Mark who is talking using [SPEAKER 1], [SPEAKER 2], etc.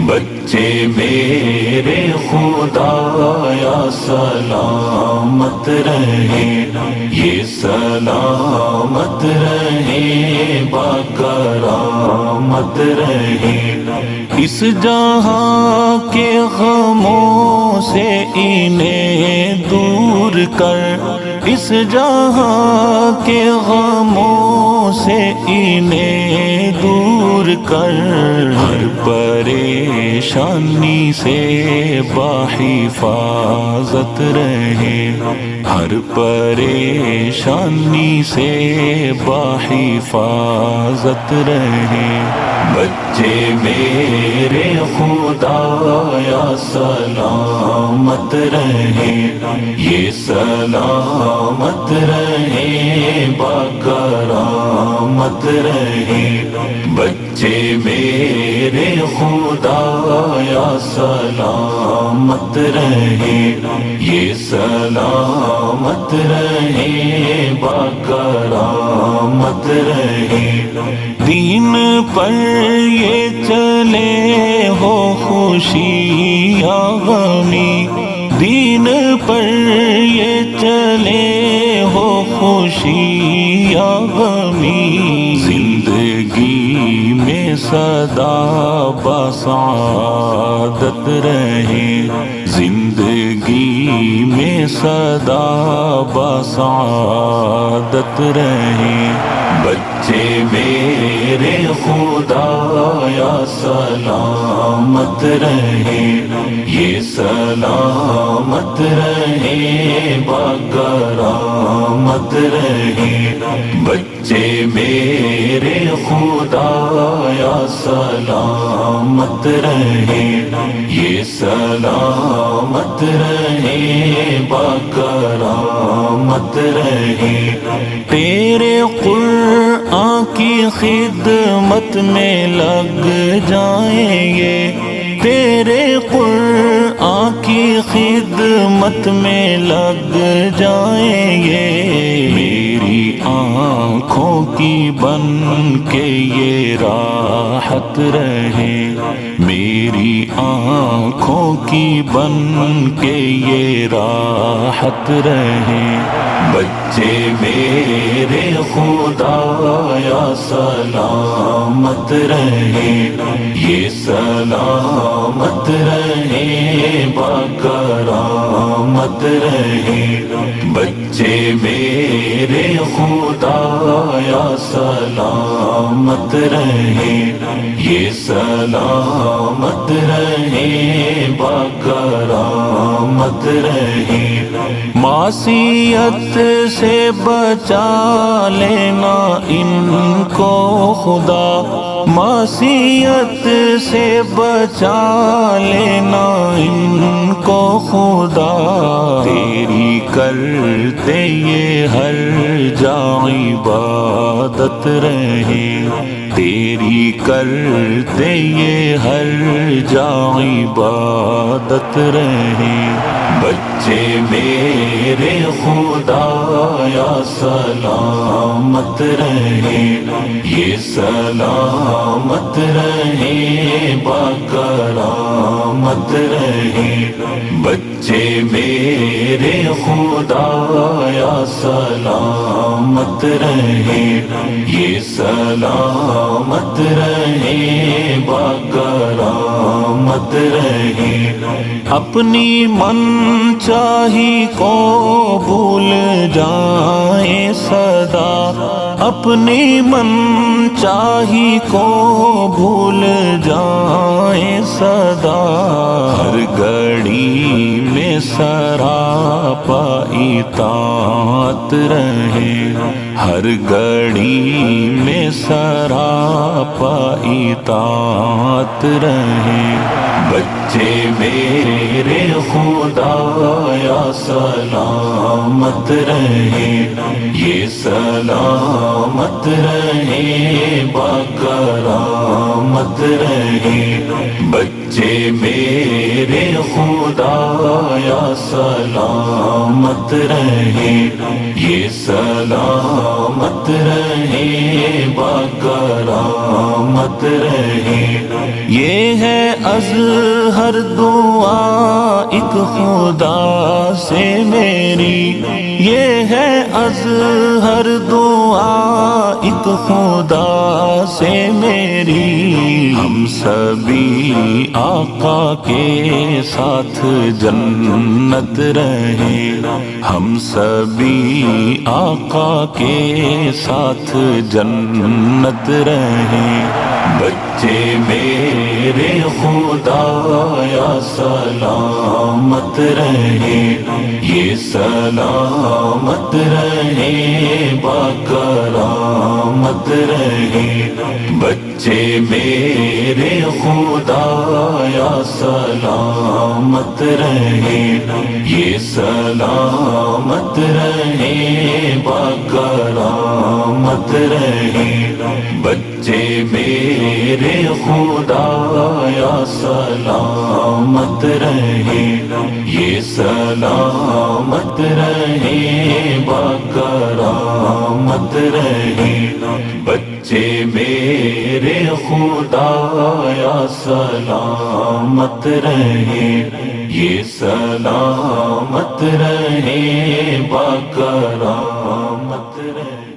[SPEAKER 1] بچے میرے خدایا سلامت رہے، یہ سلامت رہے، باکرامت رہے، اس جہاں کے غموں سے انہیں دور کر، اس جہاں کے غموں سے انہیں دور کر، ہر پریشانی سے بحفاظت رہے، ہر پریشانی سے بحفاظت رہے، بچے میرے خدایا سلامت رہے، یہ سلامت رہے، باکرامت رہے، بچے میرے خدایا سلامت رہے، یہ سلامت رہے، باکرامت رہے، دین پر یہ چلے ہو خوشی یا غمی، دین پر یہ چلے ہو خوشی یا غمی، زندگی میں سدا بسعادت رہے، زندگی میں سدا بسعادت رہے، بچے میرے خدایا سلامت رہے، یہ سلامت رہے، باکرامت رہے، بچے میرے خدایا سلامت رہے، یہ سلامت رہے، باکرامت رہے، تیرے قرآن کی خدمت میں لگ جائیں گے، تیرے قرآن کی خدمت میں لگ جائیں گے، میری آنکھوں کی بن کے یہ راحت رہے، میری آنکھوں کی بن کے یہ راحت رہے، بچے میرے خدایا سلامت رہے، یہ سلامت رہے، باکرامت رہے، بچے میرے خدایا سلامت رہے، یہ سلامت رہے، باکرامت رہے، معصیت سے بچا لینا ان کو خدا، معصیت سے بچا لینا ان کو خدا، تیری کرتے یہ ہر جا عبادت رہے، تیری کرتے یہ ہر جا عبادت رہے، بچے میرے خدایا سلامت رہے، یہ سلامت رہے، باکرامت رہے، بچے میرے خدایا سلامت رہے، یہ سلامت رہے، باکرامت رہے، اپنی من چاہی کو بھول جائیں سدا، اپنی من چاہی کو بھول جائیں سدا، ہر گھڑی میں سراپا اطاعت رہے، ہر گھڑی میں سراپا اطاعت رہے، بچے میرے خدایا سلامت رہے، یہ سلامت رہے، باکرامت رہے، بچے میرے خدایا سلامت رہے، یہ سلامت رہے باکرامت رہے. یہ ہے اظہر دعا ایک خدا سے میری، یہ ہے اظہر دعا ایک خدا سے میری. ہم سبھی آقا کے ساتھ جنت رہے، ہم سبھی آقا کے ساتھ جنت رہے. بچے میرے خدایا سلامت رہے، یہ سلامت رہے باکرامت رہے. بچے میرے خدایا سلامت رہے، یہ سلامت رہے باکرامت رہے. بچے میرے خدایا سلامت رہے، یہ سلامت رہے باکرامت رہے. بچے میرے خدایا سلامت رہے، یہ سلامت رہے باکرامت رہے.